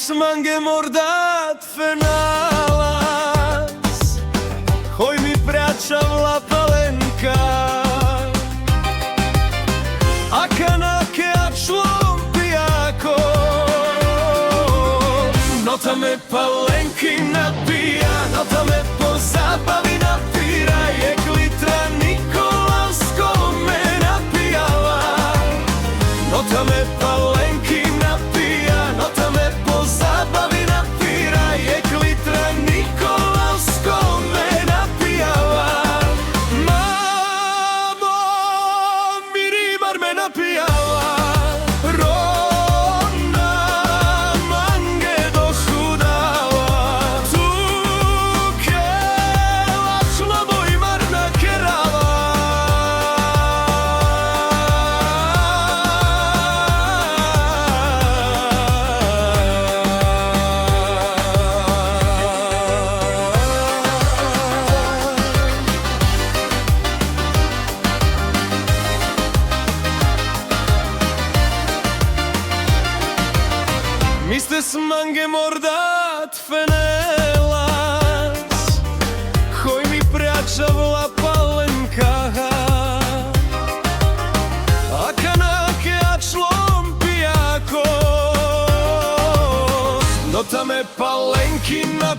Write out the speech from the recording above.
smange mordat fenalas, hoj mi pračavla palenka, a kanake a člom pijako, nota me palenki napija, nota me po zabavi napira, jek litra Nikolavsko me napijala, nota me palenki napija, nota me po zabavi napira, jek litra Nikolavsko me napijala. Mamo, mi ribar me napijala, Rona mange dohudala, tukela člabo i marna kerala. Mi ste smange mordat fenelas, hoj mi pračavla palenka, a kanake a člom pijako, nota me palenki napija.